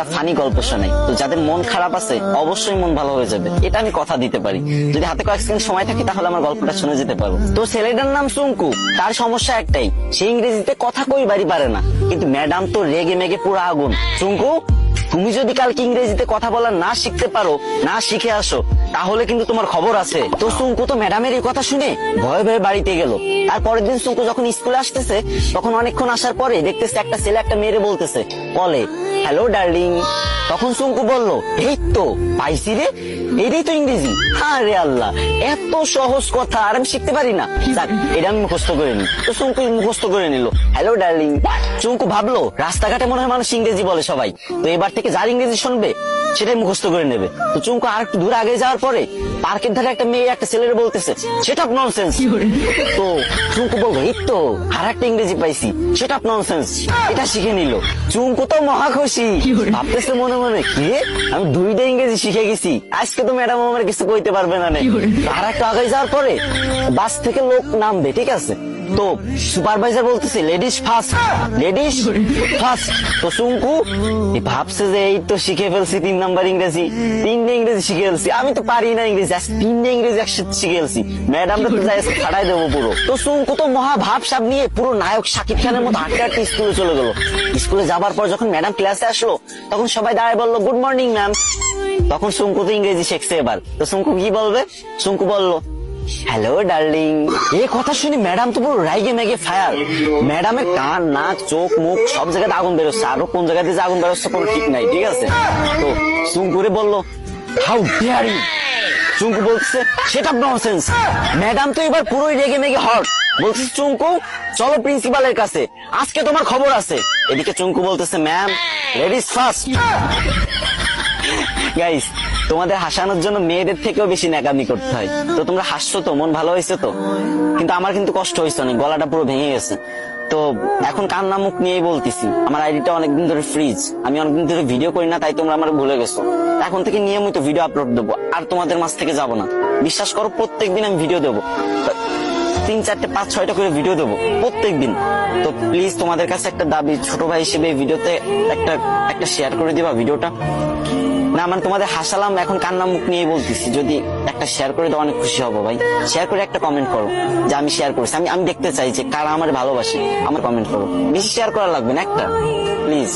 একটা ফানি গল্প শোনাই, তো যাদের মন খারাপ আছে অবশ্যই মন ভালো হয়ে যাবে, এটা আমি কথা দিতে পারি। যদি হাতে কয়েক সেকেন্ড সময় থাকে তাহলে আমার গল্পটা শুনে যেতে পারো। তো ছেলেটার নাম চুঙ্কু, তার সমস্যা একটাই, সে ইংরেজিতে কথা কইবারই পারে না, কিন্তু ম্যাডাম তো রেগে মেগে পুরো আগুন। চুঙ্কু, তুমি যদি কালকে ইংরেজিতে কথা বলা না শিখতে পারো, না শিখে আসো, তাহলে কিন্তু তোমার খবর আছে। তো চুঙ্কু তো ম্যাডামের এই কথা শুনে ভয়ে ভয়ে বাড়িতে গেল। তারপরের দিন চুঙ্কু যখন স্কুলে আসতেছে, তখন অনেকক্ষণ আসার পরে দেখতেছে একটা ছেলে একটা মেয়েরে বলতেছে কলে, হ্যালো ডার্লিং। তখন চুঙ্কু বলল, এই তো পাইছি রে, এটাই তো ইংরেজি। আরে আল্লাহ, এত সহজ কথা আর আমি শিখতে পারি না। যাক, এটা আমি মুখস্থ করে নি। তো চুঙ্কু মুখস্থ করে নিল, হ্যালো ডার্লিং। চুঙ্কু ভাবলো রাস্তাঘাটে মনে হয় মানুষ ইংরেজি বলে সবাই, তো এবার থেকে যার ইংরেজি শুনবে সেটাই মুখস্থ করে নেবে। তো চুঙ্কু আর একটু দূরে আগে যাওয়ার পরে পার্কের ধারে একটা মেয়ে একটা ছেলের বলতেছে, সেটা ননসেন্স। তো চুঙ্কু বললো, এই তো আর একটা ইংরেজি পাইছি, সেটা ননসেন্স। এটা শিখে নিল। চুঙ্কু তো মহা খুশি, ভাবতেছে মনে মনে, কি আমি 2টা ইংরেজি শিখে গেছি, আজকে তো ম্যাডাম আমার কিছু কইতে পারবে না। আর একটু আগে যাওয়ার পরে বাস থেকে লোক নামবে, ঠিক আছে, তো সুপারভাইজার বলতেছে লেডিস ফার্স্ট, লেডিস ফার্স্ট। তো চুঙ্কু ভাবছে যে এই তো শিখে ফেলছি 3 নাম্বার ইংরেজি, 3টে ইংরেজি শিখে ফেলছি, আমি তো পারি না ইংরেজি, 3টে ইংরেজি একসাথে শিখে ফেলছি, ম্যাডামরা তো যাই ছাড়াই দেবো পুরো। তো চুঙ্কু তো মহা ভাবসাব নিয়ে পুরো নায়ক শাকিব খানের মতো হাঁটতে হাঁটতে স্কুলে চলে গেল। স্কুলে যাবার পর যখন ম্যাডাম ক্লাসে আসলো, তখন সবাই দাঁড়ায় বললো, গুড মর্নিং ম্যাম। তখন চুঙ্কু তো ইংরেজি শিখছে এবার, তো চুঙ্কু কি বলবে? চুঙ্কু বললো, হ্যালো ডার্লিং। এই কথা শুনে ম্যাডাম তো পুরো রাইগে মেগে ফায়ার। ম্যাডামের কান, নাক, চোখ, মুখ সব জায়গাতে আগুন বেরোচ্ছে, আরো কোন জায়গাতে যে আগুন বেরোচ্ছে কোনো ঠিক নাই, ঠিক আছে। তো চুঙ্কুরে বললো, হাউ ডেয়ার ইউ। চুঙ্কু বলছে, সেটা ননসেন্স। ম্যাডাম তো এবার পুরোই রেগে মেগে হট, বলছে, চুঙ্কু চলো প্রিন্সিপালের কাছে, আজকে তোমার খবর আছে। এদিকে চুঙ্কু বলতেছে, ম্যাম লেডিস ফার্স্ট। গাইস, তোমাদের হাসানোর জন্য মেয়েদের থেকেও বেশি ন্যাকামি করতে হয়। তো তোমরা হাসছো তো, মন ভালো হয়েছে তো, কিন্তু আমার কিন্তু কষ্ট হয়েছে অনেক, গলাটা পুরো ভেঙে গেছে। তো এখন কান্না মুখ নিয়েই বলতেছি, আমার আইডিটা অনেকদিন ধরে ফ্রিজ, আমি অনেকদিন ধরে ভিডিও করি না, তাই তোমরা আমার ভুলে গেছো। এখন থেকে নিয়মিত ভিডিও আপলোড দেবো, আর তোমাদের মাঝ থেকে যাবো না, বিশ্বাস করো, প্রত্যেকদিন আমি ভিডিও দেবো, 3, 4, 5, 6টা করে ভিডিও দেবো প্রত্যেকদিন। তো প্লিজ তোমাদের কাছে একটা দাবি, ছোট ভাই হিসেবে ভিডিওতে একটা শেয়ার করে দিবা ভিডিওটা। না মানে তোমাদের হাসালাম, এখন কান্না মুখ নিয়ে বলতেছি, যদি একটা শেয়ার করে দাও অনেক খুশি হবো ভাই। শেয়ার করে একটা কমেন্ট করো যে আমি শেয়ার করেছি, আমি দেখতে চাই যে কারা আমার ভালোবাসে, আমার কমেন্ট করো, বেশি শেয়ার করা লাগবে না, একটা প্লিজ।